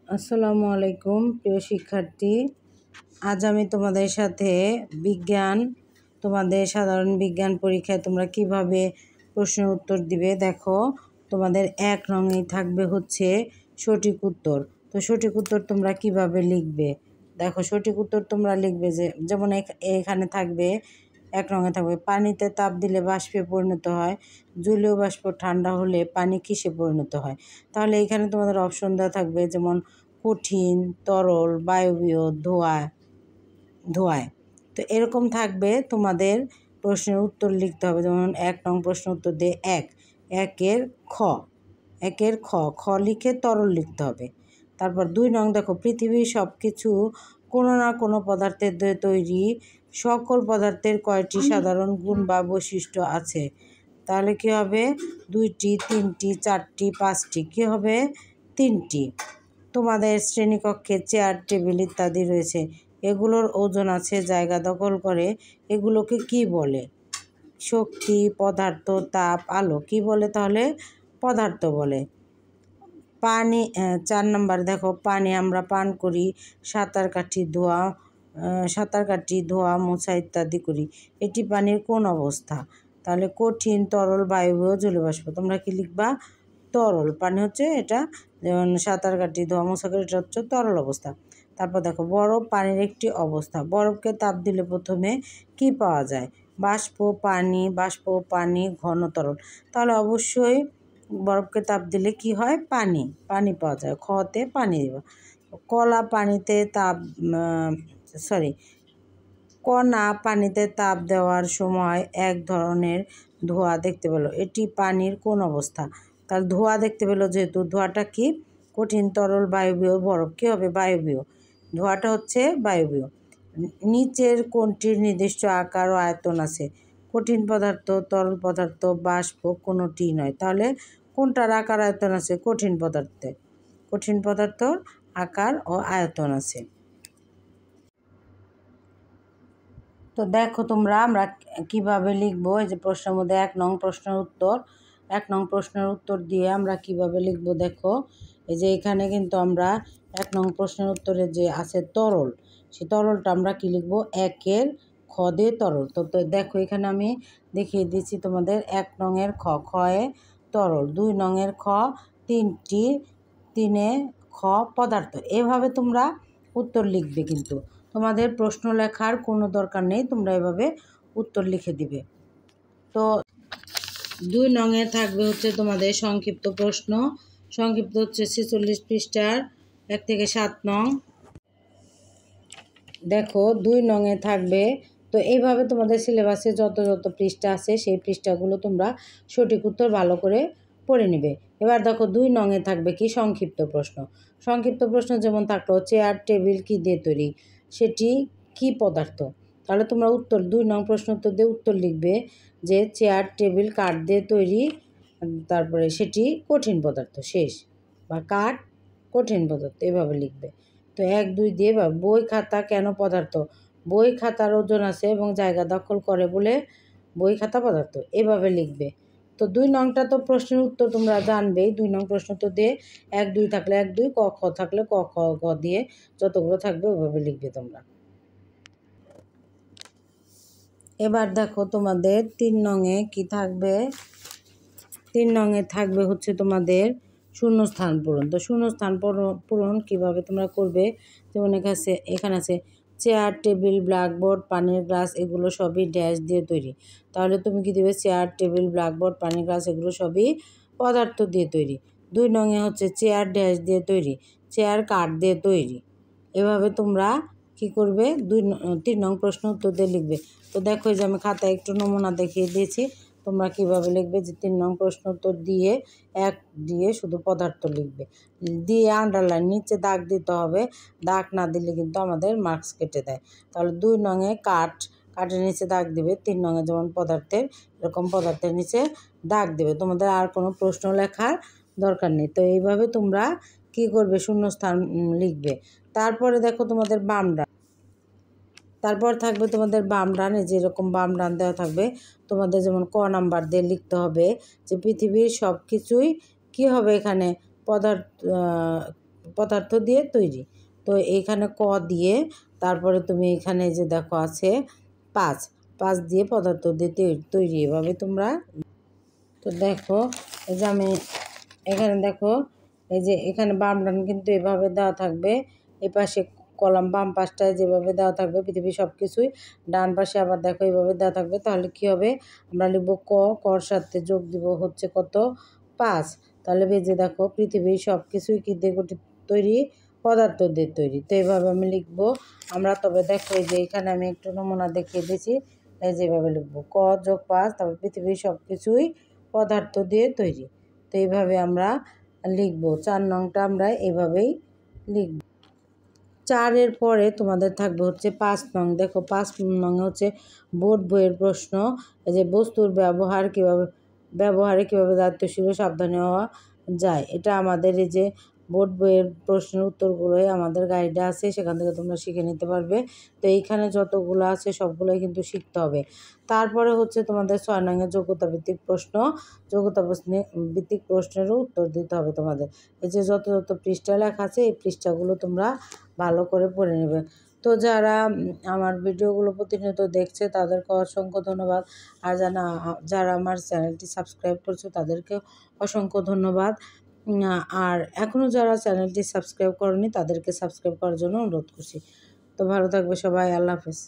আসসালামু আলাইকুম প্রিয় শিক্ষার্থী। আজ আমি তোমাদের সাথে তোমাদের সাধারণ বিজ্ঞান পরীক্ষায় তোমরা কিভাবে প্রশ্নের উত্তর দিবে দেখো। তোমাদের 1 নংয়ে থাকবে হচ্ছে সঠিক উত্তর। তো সঠিক উত্তর তোমরা কিভাবে লিখবে দেখো। সঠিক উত্তর তোমরা লিখবে যেমন এখানে থাকবে 1 নংয়ে থাকবে পানিতে তাপ দিলে বাষ্পে পরিণত হয়, জলীয় বাষ্প ঠান্ডা হলে পানি কিসে পরিণত হয়। তাহলে এখানে তোমাদের অপশন দেওয়া থাকবে যেমন কঠিন, তরল, বায়বীয়, ধোঁয়ায়। তো এরকম থাকবে, তোমাদের প্রশ্নের উত্তর লিখতে হবে। যেমন 1 নং প্রশ্ন উত্তর দিয়ে একের খ খ লিখে তরল লিখতে হবে। তারপর 2 নং দেখো পৃথিবীর সব কিছু কোনো না কোনো পদার্থের দিয়ে তৈরি, সকল পদার্থের কয়টি সাধারণ গুণ বা বৈশিষ্ট্য আছে। তাহলে কি হবে? 2টি, 3টি, 4টি, 5টি। কি হবে? 3টি। তোমাদের শ্রেণীকক্ষে চেয়ার, টেবিল ইত্যাদি রয়েছে, এগুলোর ওজন আছে, জায়গা দখল করে, এগুলোকে কি বলে? শক্তি, পদার্থ, তাপ, আলো। কি বলে তাহলে? পদার্থ বলে। পানি 4 নম্বর দেখো পানি আমরা পান করি, সাঁতার কাটি, ধোয়া মোছা ইত্যাদি করি, এটি পানির কোন অবস্থা? তাহলে কঠিন, তরল, বায়বীয়, জলীয় বাষ্প। তোমরা কি লিখবা? তরল। পানি হচ্ছে এটা, যেমন সাঁতার কাটি, ধোয়া মোছা করি, এটা হচ্ছে তরল অবস্থা। তারপর দেখো বরফ পানির একটি অবস্থা। বরফকে তাপ দিলে প্রথমে কি পাওয়া যায়? বাষ্প, পানি, ঘন তরল। তাহলে অবশ্যই বরফকে তাপ দিলে কি হয়? পানি পাওয়া যায়। খতে পানি দেব। কণা পানিতে তাপ দেওয়ার সময় এক ধরনের ধোঁয়া দেখতে পেল, এটি পানির কোন অবস্থা? তাহলে ধোঁয়া দেখতে পেল, যেহেতু ধোঁয়াটা কি? কঠিন, তরল, বায়বীয়, বরফ। কী হবে? বায়বীয়। ধোঁয়াটা হচ্ছে বায়বীয়। নিচের কোনটির নির্দিষ্ট আকার ও আয়তন আছে? কঠিন পদার্থ, তরল পদার্থ, বাষ্প কোনোটি নয়। তাহলে কোনটার আকার আয়তন আছে? কঠিন পদার্থর আকার ও আয়তন আছে। তো দেখো আমরা কিভাবে লিখবো। এই যে প্রশ্নের মধ্যে 1 নং প্রশ্নের উত্তর দিয়ে আমরা কিভাবে লিখবো দেখো। এই যে এখানে কিন্তু আমরা 1 নং প্রশ্নের উত্তরে যে আছে তরল, সেই তরলটা আমরা কি লিখবো? 1-এর খ দিয়ে তরল। তো দেখো এখানে আমি দেখিয়ে দিচ্ছি তোমাদের 1 নংয়ের খয়ে তরল, 2 নংয়ের খ 3 খ পদার্থ। এভাবে তোমরা উত্তর লিখবে, কিন্তু তোমাদের প্রশ্ন লেখার কোনো দরকার নেই, তোমরা এভাবে উত্তর লিখে দিবে। তো 2 নংয়ে থাকবে হচ্ছে তোমাদের সংক্ষিপ্ত প্রশ্ন। সংক্ষিপ্ত হচ্ছে 46 পৃষ্ঠার 1 থেকে 7 নং। দেখো 2 নংয়ে থাকবে। তো এইভাবে তোমাদের সিলেবাসে যত পৃষ্ঠা আছে সেই পৃষ্ঠাগুলো তোমরা সঠিক উত্তর ভালো করে পড়ে নেবে। এবার দেখো 2 নংয়ে থাকবে কি? সংক্ষিপ্ত প্রশ্ন যেমন থাকলো চেয়ার, টেবিল কি দিয়ে তৈরি, সেটি কি পদার্থ? তাহলে তোমরা 2 নং প্রশ্ন উত্তর দিয়ে উত্তর লিখবে যে চেয়ার, টেবিল কাঠ দিয়ে তৈরি, তারপরে সেটি কঠিন পদার্থ। শেষ। বা কাঠ কঠিন পদার্থ, এভাবে লিখবে। তো 1-2 দিয়ে বই খাতা কেন পদার্থ? বই খাতার ওজন আছে এবং জায়গা দখল করে বলে বই খাতা পদার্থ, এভাবে লিখবে। তো 2 নংটা তো প্রশ্নের উত্তর তোমরা জানবেই। 2 নং প্রশ্ন তো দিয়ে 1-2 থাকলে 1-2, ক খ থাকলে ক খ গ দিয়ে যতগুলো থাকবে ওইভাবে লিখবে তোমরা। এবার দেখো তোমাদের 3 নংয়ে কি থাকবে? 3 নংয়ে থাকবে হচ্ছে তোমাদের শূন্যস্থান পূরণ। তো শূন্যস্থান পূরণ কীভাবে তোমরা করবে? যেমন এখানে আছে চেয়ার, টেবিল, ব্ল্যাকবোর্ড, পানির গ্লাস এগুলো সবই ড্যাশ দিয়ে তৈরি। তাহলে তুমি কি দেবে? চেয়ার, টেবিল, ব্ল্যাকবোর্ড, পানির গ্লাস এগুলো সবই পদার্থ দিয়ে তৈরি। 2 নংয়ে হচ্ছে চেয়ার ড্যাশ দিয়ে তৈরি, চেয়ার কাঠ দিয়ে তৈরি। এভাবে তোমরা কি করবে? 3 নং প্রশ্ন উত্তর দিয়ে লিখবে। তো দেখো এই যে আমি খাতায় একটু নমুনা দেখিয়ে দিয়েছি, তোমরা কিভাবে লিখবে। যে 3 নং প্রশ্ন উত্তর দিয়ে 1 দিয়ে শুধু পদার্থ লিখবে, দিয়ে আন্ডারলাইন নিচে দাগ দিতে হবে। দাগ না দিলে কিন্তু আমাদের মার্কস কেটে দেয়। তাহলে 2 নংয়ে কাঠের নিচে দাগ দিবে। 3 নংয়ে যেমন পদার্থের, এরকম পদার্থের নিচে দাগ দেবে। তোমাদের আর কোনো প্রশ্ন লেখার দরকার নেই। তো এইভাবে তোমরা কি করবে? শূন্যস্থান লিখবে। তারপরে দেখো তোমাদের তারপর থাকবে তোমাদের বাম ডানে, যেরকম বাম ডান দেওয়া থাকবে তোমাদের, যেমন ক নাম্বার দিয়ে লিখতে হবে যে পৃথিবীর সব কিছুই কী হবে? এখানে পদার্থ দিয়ে তৈরি। তো এইখানে ক দিয়ে তারপরে তুমি এখানে যে দেখো আছে 5, 5 দিয়ে পদার্থ দিয়ে তৈরি। এভাবে তোমরা তো দেখো এই যে আমি এখানে দেখো এই যে এখানে বাম ডান কিন্তু এভাবে দেওয়া থাকবে। এই পাশে কলাম বাম পাশটায় যেভাবে দেওয়া থাকবে পৃথিবীর সব কিছুই, ডান পাশে আবার দেখো এইভাবে দেওয়া থাকবে। তাহলে কী হবে, আমরা লিখব কর সাথে যোগ দিব হচ্ছে কত 5। তাহলে বেজে দেখো পৃথিবীর সব কিছুই কী দিয়ে তৈরি, পদার্থ দিয়ে তৈরি। তো এইভাবে আমি লিখবো আমরা। তবে দেখো এই যে এখানে আমি একটু নমুনা দেখিয়ে দিয়েছি, এই যেভাবে লিখবো ক যোগ 5, তারপর পৃথিবীর সব কিছুই পদার্থ দিয়ে তৈরি। তো এইভাবে আমরা লিখব। 4 নংটা আমরা এইভাবেই লিখব। 4-এর পরে তোমাদের থাকবে হচ্ছে 5 নং। দেখো 5 নং হচ্ছে বোর্ড বইয়ের প্রশ্ন। এই যে বস্তুর ব্যবহারে কীভাবে দায়িত্বশীল ও সাবধানী হওয়া যায়। এটা আমাদের এই যে বোর্ড বইয়ের প্রশ্নের উত্তরগুলোই আমাদের গাইডে আছে, সেখান থেকে তোমরা শিখে নিতে পারবে। তো এইখানে যতগুলো আছে সবগুলোই কিন্তু শিখতে হবে। তারপরে হচ্ছে তোমাদের 6 নংয়ের যোগ্যতা ভিত্তিক প্রশ্ন। যোগ্যতা ভিত্তিক প্রশ্নেরও উত্তর দিতে হবে তোমাদের। এই যে যত পৃষ্ঠা লেখা আছে এই পৃষ্ঠাগুলো তোমরা ভালো করে পড়ে নেবে। তো যারা আমার ভিডিওগুলো প্রতিনিয়ত দেখছে তাদেরকে অসংখ্য ধন্যবাদ। আর যারা আমার চ্যানেলটি সাবস্ক্রাইব করছে তাদেরকে অসংখ্য ধন্যবাদ। আর এখনও যারা চ্যানেলটি সাবস্ক্রাইব করেনি তাদেরকে সাবস্ক্রাইব করার জন্য অনুরোধ করছি। তো ভালো থাকবে সবাই, আল্লাহ হাফেজ।